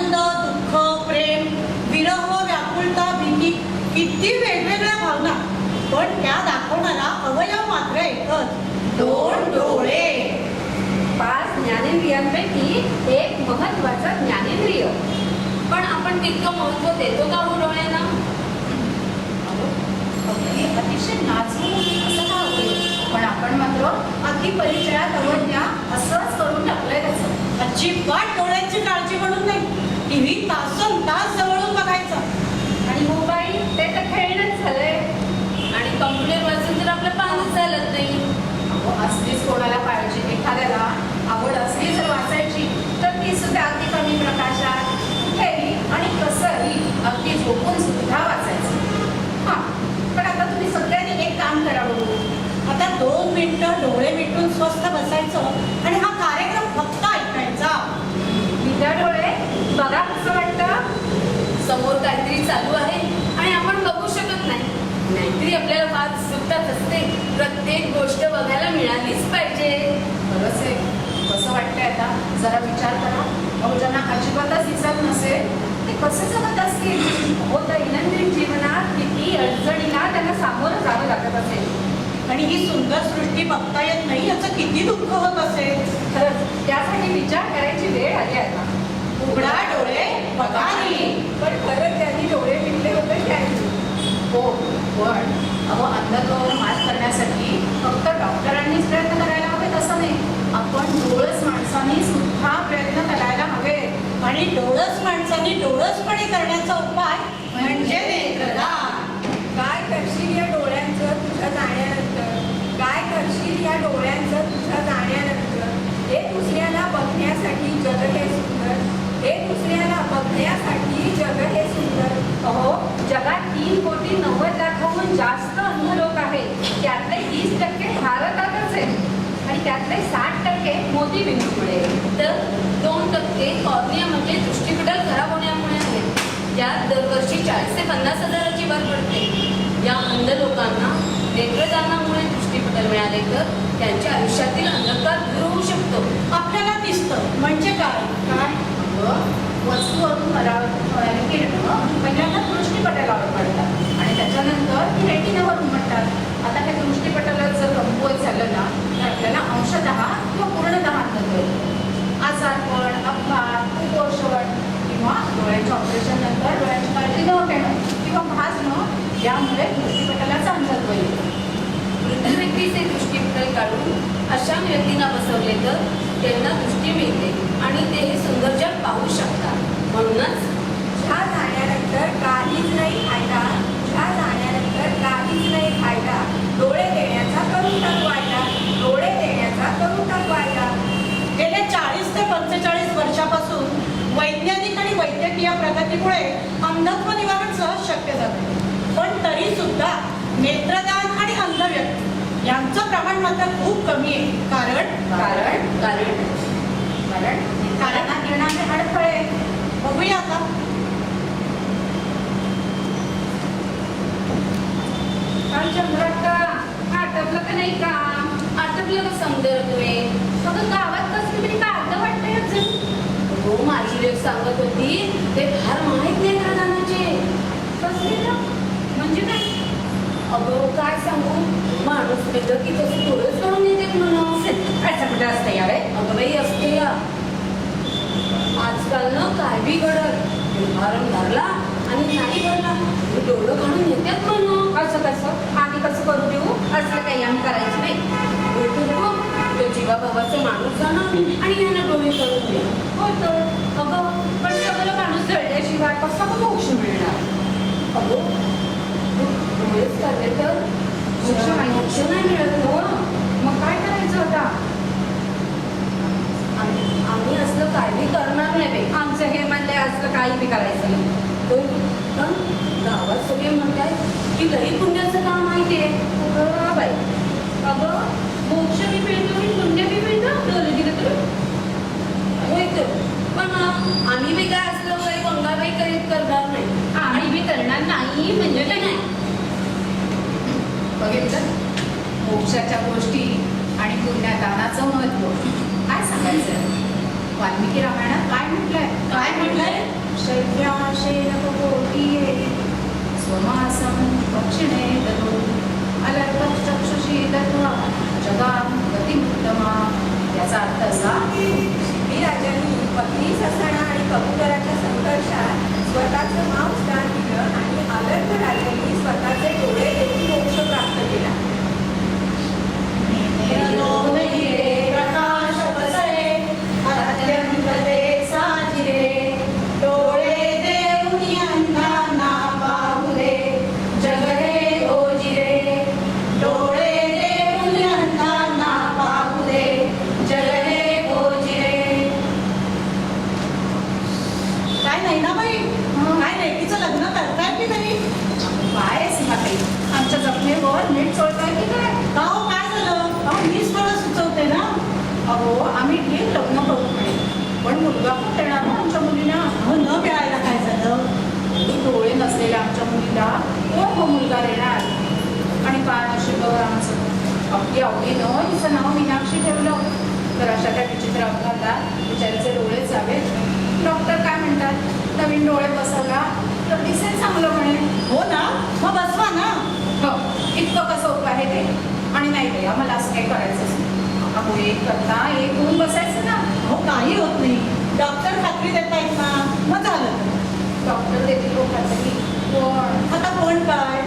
आनंद, दुःख, प्रेम, विरह, व्याकुळता, भीती, किती वेगवेगळ्या भावना, पण त्या दाखवणारा अवयव मात्र एकच, दोन डोळे. 5 ज्ञानेंद्रियांपैकी एक महत्वाचं ज्ञानेंद्रिय. पण आपण तितकं महत्व देतो का हो डोळ्यांना? अगदी अतिशय नाजूक असं हा अवयव, पण आपण मात्र अति परिचयात अवज्ञा असंच करून टाकलंय त्याचं. अजिबात डोळ्यांची काळजी म्हणून नाही. टीव्ही तासन तास जवळून बघायचं. आणि मोबाईल ते तर खेळणंच झालंय. आणि कम्प्युटर वाचून तर आपलं पानच चालत नाही. असलीच कोणाला पाहिजे, एखाद्याला आवड असली जर वाचायची तर ती सुद्धा अगदी कमी प्रकाशात, कुठेही आणि कसंही अगदी झोपून सुद्धा वाचायचं. हां, पण आता तुम्ही सगळ्यांनी एक काम करावं. आता 2 मिनिटं डोळे मिटून स्वस्थ बसायचं आणि हा कार्यक्रम फक्त ऐकायचा. विद्या डोळे बघा कसं वाटतं. समोर काहीतरी चालू आहे आणि आपण बघू शकत नाही. नाहीतरी आपल्याला फार उत्सुकताच असते. प्रत्येक गोष्ट बघायला मिळालीच पाहिजे. खरंच आहे. कसं वाटतंय आता जरा विचार करा. अहो, ज्यांना अजिबातच दिसत नसेल ते कसे जगत असतील. हो, दैनंदिन जीवनात किती अडचणीला त्यांना सामोरं जावं लागत असेल. आणि ही सुंदर सृष्टी बघता येत नाही याचं किती दुःख होत असेल. खरंच त्यासाठी विचार करायची वेळ आली आता. उघडा डोळे बघा नाही. पण खरंच त्यांनी डोळे मिटले होते काय? हो, पण अहो, अंधत्वावर मात करण्यासाठी फक्त डॉक्टरांनीच प्रयत्न करायला हवेत असं नाही. आपण डोळस माणसांनी सुद्धा प्रयत्न करायला हवेत. आणि डोळस माणसांनी डोळसपणे करण्याचा उपाय म्हणजे नेत्रदान. काय करशील या डोळ्यांचं तुझ्या जाण्यानंतर? काय करशील या डोळ्यांचं तुझ्या जाण्यानंतर? हे दुसऱ्याला बघण्यासाठी जग हे सुंदर, हे दुसऱ्याला बघण्यासाठी जग हे सुंदर. अहो, जगात 3,90,00,000 जास्त अंध लोक आहेत. त्यातले 20% भारतातच आहेत आणि त्यातले 60% मोतीबिंदूमुळे. तर 2% कॉर्निया म्हणजे दृष्टिपटल खराब होण्यामुळे आहेत. त्यात दरवर्षी 40 ते 50 हजाराची भर पडते. या अंध लोकांना नेत्रदानामुळे दृष्टिपटल मिळाले तर त्यांच्या आयुष्यातील अंधकार दूर होऊ शकतो. आपल्याला दिसतं म्हणजे काय? काय? वस्तूवरून परावृत्त किरणं पहिल्यांदा दृष्टिपटलावर पडतात आणि त्याच्यानंतर ती रेटिनावर उमटतात. आता हे दृष्टिपटल जर कमकुवत झालं ना तर आपल्याला अंशतः किंवा पूर्णतः अंधत्व येतं. आजारपण, अपघात, कुपोषण किंवा डोळ्याच्या ऑपरेशन नंतर डोळ्याची काळजी न घेणं किंवा भाजणं यामुळे दृष्टिपटलाचं अंधत्व येतं. वृद्ध व्यक्तीचे दृष्टिपटल काढून अशा व्यक्तींना बसवले तर त्यांना दृष्टी मिळते आणि ते हे सुंदर जग पाहू शकतात. म्हणूनच ह्या जाण्यानंतर काहीच नाही फायदा, ह्या जाण्यानंतर काहीच नाही फायदा. डोळे देण्याचा करून टाकवायला, डोळे देण्याचा करून टाकवायला. गेल्या 40 ते 45 वर्षापासून वैज्ञानिक आणि वैद्यकीय प्रगतीमुळे अंधत्व निवारण सहज शक्य झालं. पण तरी सुद्धा नेत्रदान आणि अंध व्यक्ती यांचं प्रमाण मात्र खूप कमी आहे. कारण कारण कारण कारण कारणात येणारे अडथळे बघूया आता. चंद्रका आटपलं का नाही का? आटपलं का समजेल तुम्ही? अगं गावात कसली तरी कागद वाटते अजून. हो, माझी लेक सांगत होती ते फार माहीत नेत्रदानाचे. कसली ना? म्हणजे काय? अगं काय सांगू, माणूस वेगळं की तसं थोडंच करून येते म्हणून. असं कुठं असतं यावे? अगं बाई असते या. आजकाल ना काय बी घडत, फारम भरला आणि नाही भरला डोळं काढून येतात म्हणून. असं कसं? आम्ही कसं करू देऊ? असं काही आम्ही करायचं नाही. तो जीवा भावाचा माणूस जाणार आणि यांना डोळे करून दे. होतं. अगं पण सगळं माणूस जळल्याशिवाय कसा मोक्ष मिळणार? अगं डोळेच काढले तर मोक्ष नाही मिळत. हो, मग काय करायचं आता? आम्ही असलं काय बी करणार नाही बाई. आमचं हे म्हणले असलं काही बी करायचं नाही. पण गावात सगळे म्हणतात की लई पुण्याचं काम माहितीये. अगं बाई, अगं मोक्ष बी मिळतो आणि पुण्य बी मिळतं. डोळे दिलं तर होय तर. पण आम्ही बी काय असलं काही बंगाबाई करीत करणार नाही. आम्ही बी करणार नाही म्हणजे काय नाही. बघितलं मोक्षाच्या गोष्टी आणि पुण्यदानाचं महत्व काय सांगायचं? वाल्मिकी रामायणात काय म्हटलंय? काय म्हटलंय? स्वमासं दक्षिणे ददौ अलर्कचक्षुषी दत्त्वा जगाम गतिमुत्तमा. याचा अर्थ असा मी राजांनी पत्नी ससाणा आणि कबुतराच्या संघर्षात स्वतःचं मांस दान दिलं आणि अलर्क राजांनी स्वतःचे डोळे देऊन मोक्ष प्राप्त केला. प्रकाश पसरे अत्यंत ते साजिरे डोळे देऊनी अंधांना पाहू दे जग हे ओजिरे डोळे देऊनी अंधांना पाहू दे जग हे ओजिरे. काय नाही ना बाई, काय लेकीचं लग्न करताय की नाही? काय सीमाताई, आमच्या जखमेवर मीठ सोडताय की काय? का हो, काय झालं? अहो मीच थोडं सुचवते ना. अहो आम्ही ठीक लग्न करू म्हणे, पण मुलगा पण देणार ना आमच्या मुलीला. अहो न मिळायला काय झालं? डोळे नसलेल्या आमच्या मुलीला कोण हो मुलगा देणार? आणि काय नशिबावर आमचं. अगदी आवडीनं तिचं नाव मीनाक्षी ठेवलं, तर अशा त्या विचित्र अपघातात बिचारीचे डोळे जावेत. डॉक्टर काय म्हणतात, नवीन डोळे बसवला तर दिसेल चांगलं म्हणे. हो ना, मग बसवा ना. हो, इतकं कसं उपाय आहे ते. आणि नाही बाई, आम्हाला असं काही करायचंच नाही. अहो एक करता एक होऊन बसायचं ना. अहो काही होत नाही, डॉक्टर खात्री देतायत ना, मग झालं. डॉक्टर देतील हो खात्री, पण आता कोण काय?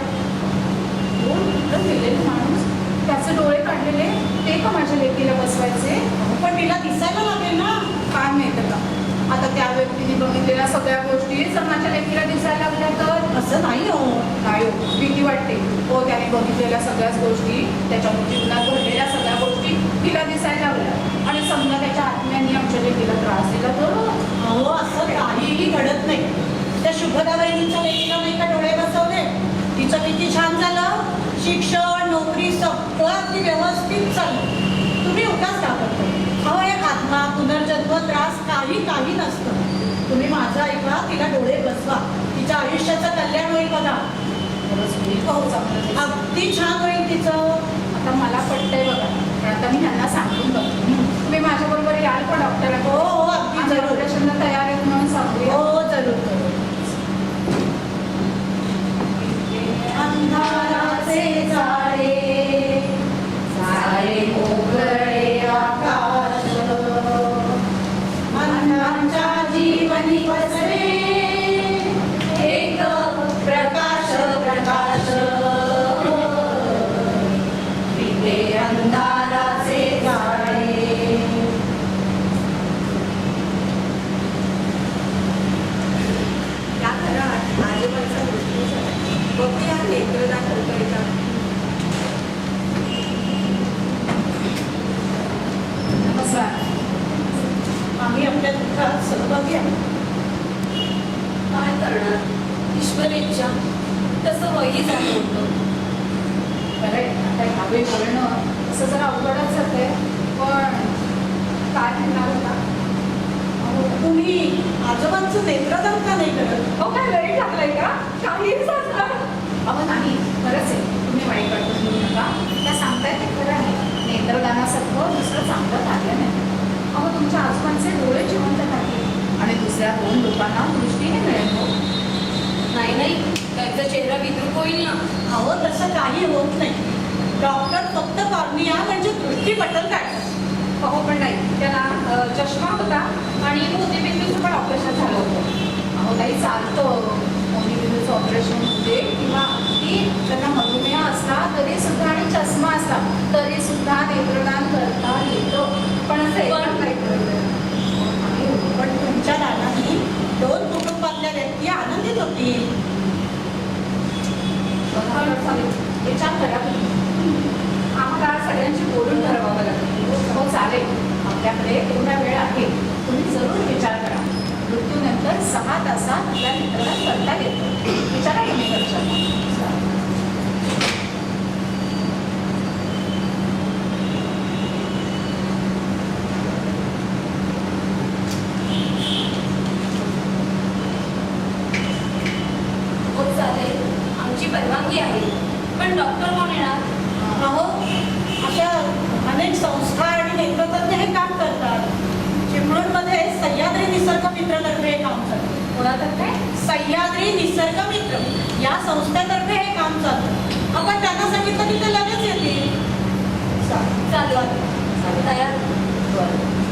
कोण कुठं गेलेलं माणूस, त्याचे डोळे काढलेले ते का माझ्या लेकीला बसवायचे? अहो, पण तिला दिसायला लागेल ना. काय माहिती का, आता त्या व्यक्तीने बघितलेल्या सगळ्या गोष्टी जर माझ्या लेकीला दिसायला लागल्या तर असं नाही हो. नाही हो, भीती वाटते हो. त्याने बघितलेल्या सगळ्याच गोष्टी, त्याच्या जीवनात घडलेल्या सगळ्या गोष्टी तिला दिसायला लागल्या आणि समजा त्याच्या आत्म्याने आमच्या लेकीला त्रास दिला तर? अहो असं काहीही घडत नाही. त्या शुभदा वहिनीच्या लेकीला नाही का डोळे बसवले, तिचं किती छान झालं. शिक्षण नोकरी सगळं अगदी व्यवस्थित चाललं. तुम्ही उगाच का करतो? अहो एक आत्मा पुनर्जन्म त्रास काही नसतं. तुम्ही माझं ऐका, तिला डोळे बसवा, तिच्या आयुष्याचं कल्याण होईल बघा. खरंच होईल का हो चांगलं ते? अगदी छान होईल तिचं. आता मला पटतंय बघा, पण आता मी त्यांना सांगून बघते. तुम्ही माझ्याबरोबर याल का डॉक्टरांकडे? हो हो अगदी आम्ही जरूर. ऑपरेशनला तयार आहेत म्हणून सांगूया. हो जरूर जरूर. अंधाराचे जाळे सारे मोकळे आकाश अण्णांच्या जीवनी पसरे एक प्रकाश प्रकाश तिथे अंधाराचे जाळे. या घरात आजोबांचा मृत्यू झाला. बघूया नेत्रदान होतोय का. नमस्कार. आम्ही आपल्या दुःखात सहभागी आहोत. काय करणार, ईश्वर इच्छा, तसं वही झालं होतं. बरं, आता ह्यावेळी बोलणं असं जरा अवघडच जाते, पण काय म्हणणार होता? अहो, तुम्ही आजोबांचं नेत्रदान का नाही करत? अहो काय वेळ लागलाय का? काहीच असलं. अहो नाही, खरंच आहे, तुम्ही वाईट वाटत बोलू नका. त्या सांगताय ते खरं आहे. नेत्रदानासारखं दुसरं चांगलं कार्य नाही. अहो तुमच्या आजोबांचे डोळे जिवंत राहतील आणि दुसऱ्या 2 लोकांना दृष्टीने मिळेल हो. नाही, त्यांचा चेहरा विद्रूप होईल ना. अहो तसं काही होत नाही. डॉक्टर फक्त कॉर्निया म्हणजे दृष्टीपटल काढतात. अहो पण नाही, त्याला चष्मा होता आणि मोतीबिंदूचं पण ऑपरेशन झालं होतं. अहो काही चालतं, मोतीबिंदूचं ऑपरेशन होते किंवा अगदी त्यांना मधुमेह असला तरी सुद्धा आणि चष्मा असला तरी सुद्धा नेत्रदान करता येतं. पण असं एकच नाही करत. पण तुमच्या दानाने 2 कुटुंबातल्या व्यक्ती आनंदित होतील. विचार करा, आम्हाला सगळ्यांची बोलून ठरवावं लागेल. हो चालेल, आपल्याकडे एवढा वेळ आहे, तुम्ही जरूर विचार करा. मृत्यूनंतर 6 तासात आपल्या मित्राला करता येतं. विचारा तुम्ही घरच्यांना. हो चालेल, आमची परवानगी आहे. पण डॉक्टर कोण येणार? अहो अशा अनेक संस्था आणि नेतृत्वज्ञ हे काम करतात. चिपळूणमध्ये सह्याद्री निसर्ग मित्रतर्फे हे काम करतात. कोणातर्फे? सह्याद्री निसर्ग मित्र या संस्थेतर्फे हे काम चालतं. आपण त्यांना सांगितलं की ते लगेच येतील. चालेल तयार.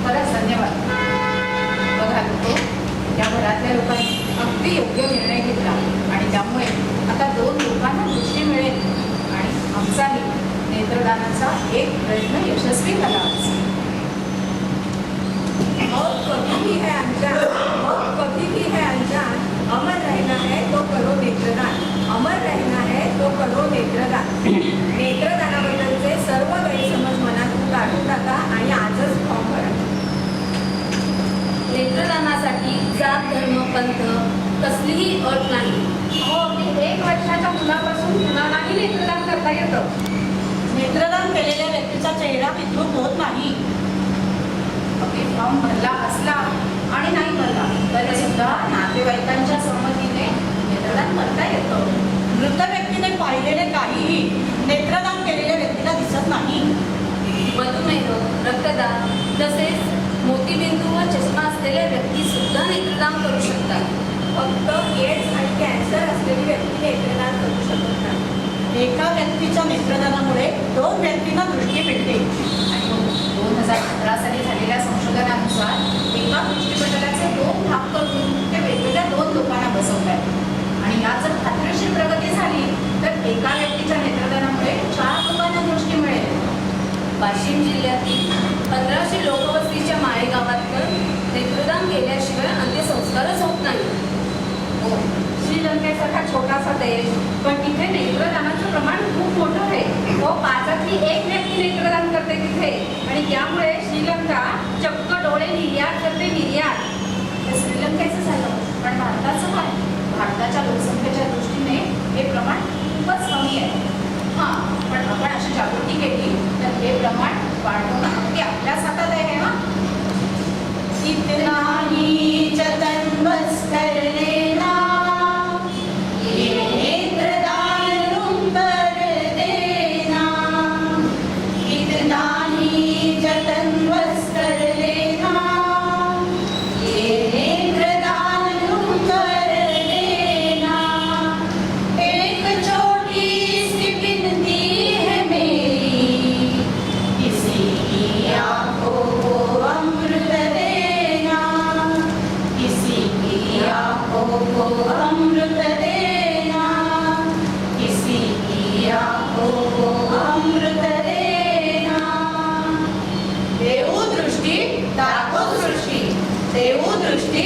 खरंच धन्यवाद. बघा तो या घरातल्या लोकांनी अगदी योग्य निर्णय घेतला आणि त्यामुळे आता 2 लोकांना दृष्टी मिळेल आणि आमचाही नेत्रदानाचा एक प्रयत्न यशस्वी झाला. और कभी भी है अनजान, और कभी भी है अनजान, अमर रहना है तो करो नेत्रदान, अमर रहना है तो करो नेत्रदान. नेत्रदानाबद्दलचे सर्व गैरसमज मनातून काढून टाका आणि आजच फॉर्म भरा. नेत्रदानासाठी जात धर्म पंथ कसलीही अट नाही. हो, अगदी 1 वर्षाच्या मुलापासून कुणालाही नेत्रदान करता येतं. नेत्रदान केलेल्या व्यक्तीचा चेहरा विद्रूप होत नाही. अगदी फॉर्म भरला असला आणि नाही भरला तरी सुद्धा नातेवाईकांच्या संमतीने नेत्रदान करता येतं. मृत व्यक्तीने पाहिलेले काहीही नेत्रदान केलेल्या व्यक्तीला दिसत नाही. मधुमेह रक्तदान तसेच मोतीबिंदू व चष्मा असलेल्या व्यक्ती सुद्धा नेत्रदान करू शकतात. फक्त एड्स आणि कॅन्सर असलेली व्यक्ती नेत्रदान करू शकत नाही. एका व्यक्तीच्या नेत्रदानामुळे 2 व्यक्तींना दृष्टी मिळते. आणि 2017 साली झालेल्या संशोधनानुसार एका दृष्टिपटलाचे 2 भाग करून ते वेगवेगळ्या 2 लोकांना बसवतात. आणि यात जर खात्रीशीर प्रगती झाली तर एका व्यक्तीच्या नेत्रदानामुळे 4 लोकांना दृष्टी मिळेल. वाशिम जिल्ह्यातील 1500 लोकवस्तीच्या माळेगावात नेत्रदान केल्याशिवाय अंत्यसंस्कारच होत नाही. हो, श्रीलंकेसारखा छोटासा देश पण तिथे नेत्रदानाचं प्रमाण खूप मोठं आहे. हो, 5ातली 1 व्यक्ती नेत्रदान करते तिथे आणि त्यामुळे श्रीलंका चक्क डोळे निर्यात करते निर्यात. हे श्रीलंकेचं झालं, पण भारताचं काय? भारताच्या लोकसंख्येच्या दृष्टीने हे प्रमाण खूपच कमी आहे. हां, पण आपण अशी जागृती केली तर हे प्रमाण वाढवणं अगदी आपल्याच हातात आहे ना. इतना ही जतन बस कर लेना, ये नेत्रदान तुम कर देना. इतना ही जतन बस कर लेना, ये नेत्रदान तुम कर देना. एक छोटी सी विनती है मेरी, किसी की आंखों को अमृत देना, किसी की आंखों को अमृत देना, किसी की आंखों को अमृत देना. देऊ दृष्टी दाखव सृष्टी, देऊ दृष्टी